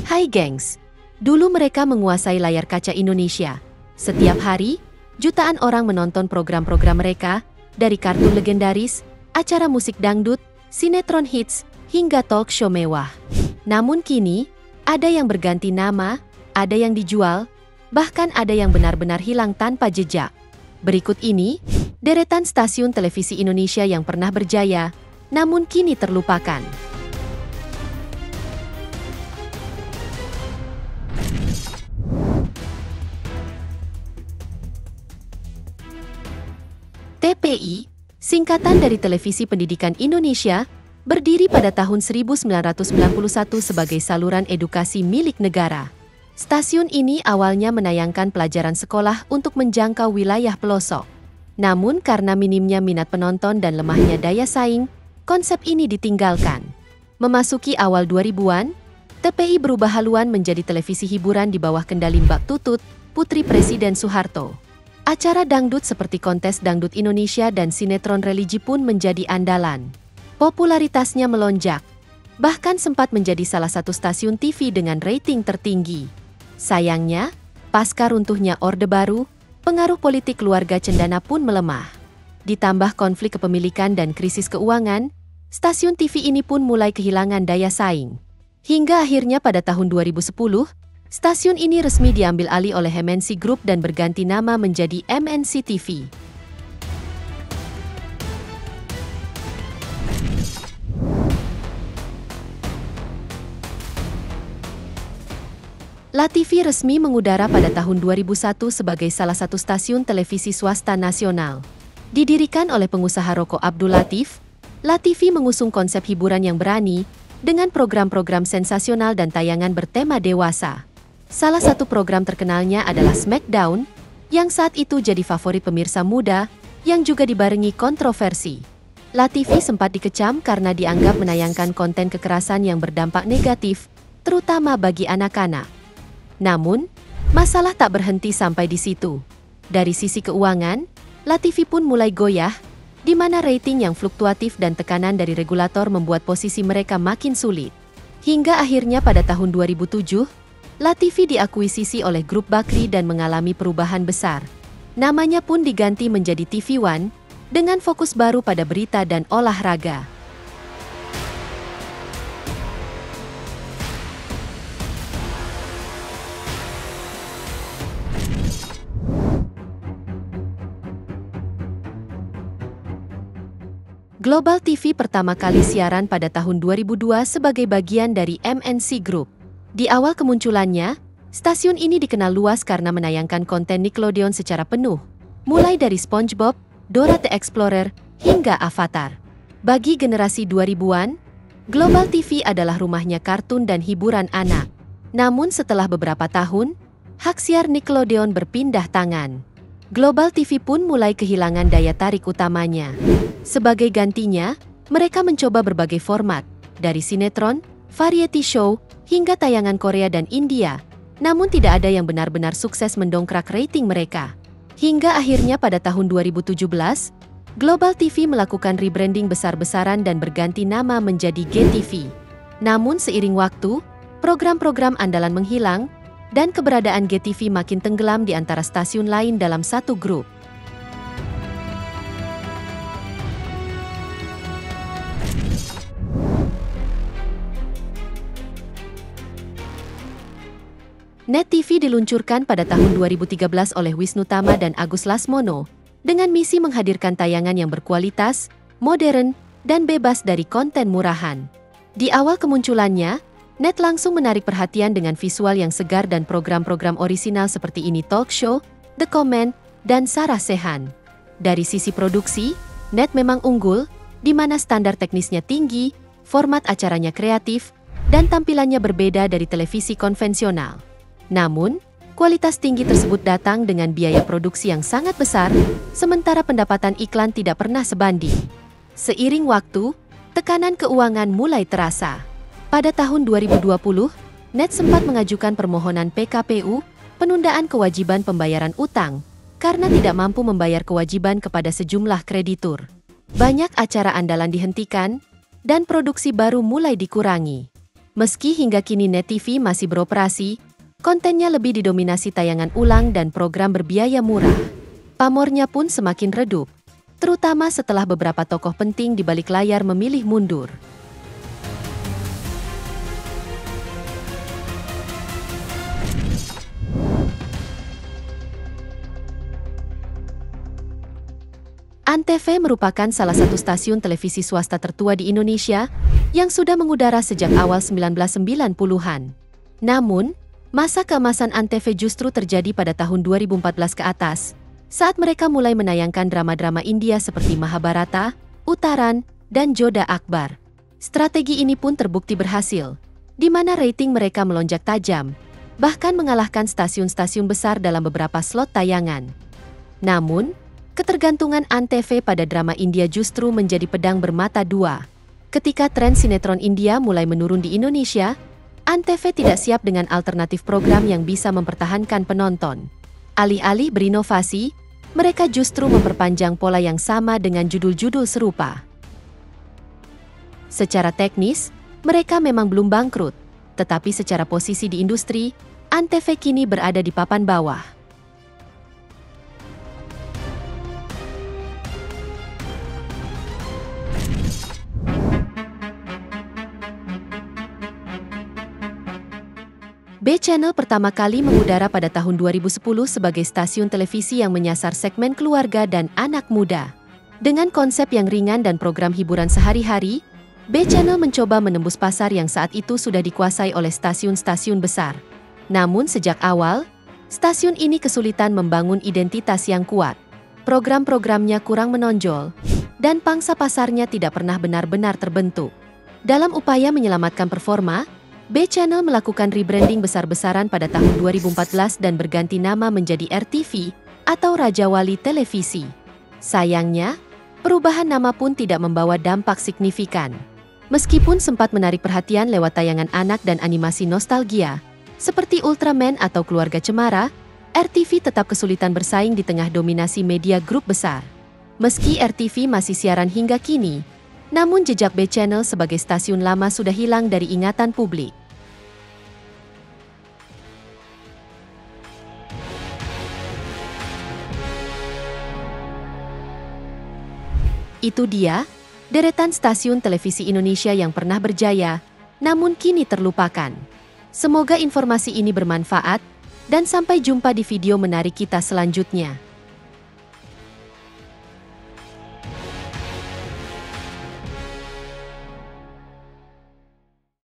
Hai gengs, dulu mereka menguasai layar kaca Indonesia. Setiap hari, jutaan orang menonton program-program mereka, dari kartun legendaris, acara musik dangdut, sinetron hits, hingga talk show mewah. Namun kini, ada yang berganti nama, ada yang dijual, bahkan ada yang benar-benar hilang tanpa jejak. Berikut ini, deretan stasiun televisi Indonesia yang pernah berjaya, namun kini terlupakan. TPI, singkatan dari Televisi Pendidikan Indonesia, berdiri pada tahun 1991 sebagai saluran edukasi milik negara. Stasiun ini awalnya menayangkan pelajaran sekolah untuk menjangkau wilayah pelosok. Namun karena minimnya minat penonton dan lemahnya daya saing, konsep ini ditinggalkan. Memasuki awal 2000-an, TPI berubah haluan menjadi televisi hiburan di bawah kendali Mbak Tutut, putri Presiden Soeharto. Acara dangdut seperti kontes dangdut Indonesia dan sinetron religi pun menjadi andalan. Popularitasnya melonjak, bahkan sempat menjadi salah satu stasiun TV dengan rating tertinggi. Sayangnya, pasca runtuhnya Orde Baru, pengaruh politik keluarga cendana pun melemah. Ditambah konflik kepemilikan dan krisis keuangan, stasiun TV ini pun mulai kehilangan daya saing. Hingga akhirnya pada tahun 2010, stasiun ini resmi diambil alih oleh MNC Group dan berganti nama menjadi MNC TV. LaTV resmi mengudara pada tahun 2001 sebagai salah satu stasiun televisi swasta nasional. Didirikan oleh pengusaha rokok Abdul Latif, LaTV mengusung konsep hiburan yang berani, dengan program-program sensasional dan tayangan bertema dewasa. Salah satu program terkenalnya adalah Smackdown, yang saat itu jadi favorit pemirsa muda, yang juga dibarengi kontroversi. LaTV sempat dikecam karena dianggap menayangkan konten kekerasan yang berdampak negatif, terutama bagi anak-anak. Namun, masalah tak berhenti sampai di situ. Dari sisi keuangan, LaTV pun mulai goyah, di mana rating yang fluktuatif dan tekanan dari regulator membuat posisi mereka makin sulit. Hingga akhirnya pada tahun 2007, LaTV diakuisisi oleh Grup Bakri dan mengalami perubahan besar. Namanya pun diganti menjadi TV One, dengan fokus baru pada berita dan olahraga. Global TV pertama kali siaran pada tahun 2002 sebagai bagian dari MNC Group. Di awal kemunculannya, stasiun ini dikenal luas karena menayangkan konten Nickelodeon secara penuh, mulai dari SpongeBob, Dora the Explorer, hingga Avatar. Bagi generasi 2000-an, Global TV adalah rumahnya kartun dan hiburan anak. Namun setelah beberapa tahun, hak siar Nickelodeon berpindah tangan. Global TV pun mulai kehilangan daya tarik utamanya. Sebagai gantinya, mereka mencoba berbagai format, dari sinetron, variety show, hingga tayangan Korea dan India, namun tidak ada yang benar-benar sukses mendongkrak rating mereka. Hingga akhirnya pada tahun 2017, Global TV melakukan rebranding besar-besaran dan berganti nama menjadi GTV. Namun seiring waktu, program-program andalan menghilang, dan keberadaan GTV makin tenggelam di antara stasiun lain dalam satu grup. Net TV diluncurkan pada tahun 2013 oleh Wisnu Tama dan Agus Lasmono, dengan misi menghadirkan tayangan yang berkualitas, modern, dan bebas dari konten murahan. Di awal kemunculannya, Net langsung menarik perhatian dengan visual yang segar dan program-program orisinal seperti Ini Talk Show, The Comment, dan Sarah Sechan. Dari sisi produksi, Net memang unggul, di mana standar teknisnya tinggi, format acaranya kreatif, dan tampilannya berbeda dari televisi konvensional. Namun, kualitas tinggi tersebut datang dengan biaya produksi yang sangat besar, sementara pendapatan iklan tidak pernah sebanding. Seiring waktu, tekanan keuangan mulai terasa. Pada tahun 2020, Net sempat mengajukan permohonan PKPU, penundaan kewajiban pembayaran utang, karena tidak mampu membayar kewajiban kepada sejumlah kreditur. Banyak acara andalan dihentikan, dan produksi baru mulai dikurangi. Meski hingga kini Net TV masih beroperasi, kontennya lebih didominasi tayangan ulang dan program berbiaya murah. Pamornya pun semakin redup, terutama setelah beberapa tokoh penting di balik layar memilih mundur. Antv merupakan salah satu stasiun televisi swasta tertua di Indonesia yang sudah mengudara sejak awal 1990-an. Namun, masa keemasan Antv justru terjadi pada tahun 2014 ke atas, saat mereka mulai menayangkan drama-drama India seperti Mahabharata, Utaran, dan Jodha Akbar. Strategi ini pun terbukti berhasil, di mana rating mereka melonjak tajam, bahkan mengalahkan stasiun-stasiun besar dalam beberapa slot tayangan. Namun, ketergantungan Antv pada drama India justru menjadi pedang bermata dua. Ketika tren sinetron India mulai menurun di Indonesia, Antv tidak siap dengan alternatif program yang bisa mempertahankan penonton. Alih-alih berinovasi, mereka justru memperpanjang pola yang sama dengan judul-judul serupa. Secara teknis, mereka memang belum bangkrut, tetapi secara posisi di industri, Antv kini berada di papan bawah. B-Channel pertama kali mengudara pada tahun 2010 sebagai stasiun televisi yang menyasar segmen keluarga dan anak muda. Dengan konsep yang ringan dan program hiburan sehari-hari, B-Channel mencoba menembus pasar yang saat itu sudah dikuasai oleh stasiun-stasiun besar. Namun sejak awal, stasiun ini kesulitan membangun identitas yang kuat. Program-programnya kurang menonjol, dan pangsa pasarnya tidak pernah benar-benar terbentuk. Dalam upaya menyelamatkan performa, B-Channel melakukan rebranding besar-besaran pada tahun 2014 dan berganti nama menjadi RTV atau Raja Wali Televisi. Sayangnya, perubahan nama pun tidak membawa dampak signifikan. Meskipun sempat menarik perhatian lewat tayangan anak dan animasi nostalgia, seperti Ultraman atau Keluarga Cemara, RTV tetap kesulitan bersaing di tengah dominasi media grup besar. Meski RTV masih siaran hingga kini, namun jejak B-Channel sebagai stasiun lama sudah hilang dari ingatan publik. Itu dia, deretan stasiun televisi Indonesia yang pernah berjaya, namun kini terlupakan. Semoga informasi ini bermanfaat, dan sampai jumpa di video menarik kita selanjutnya.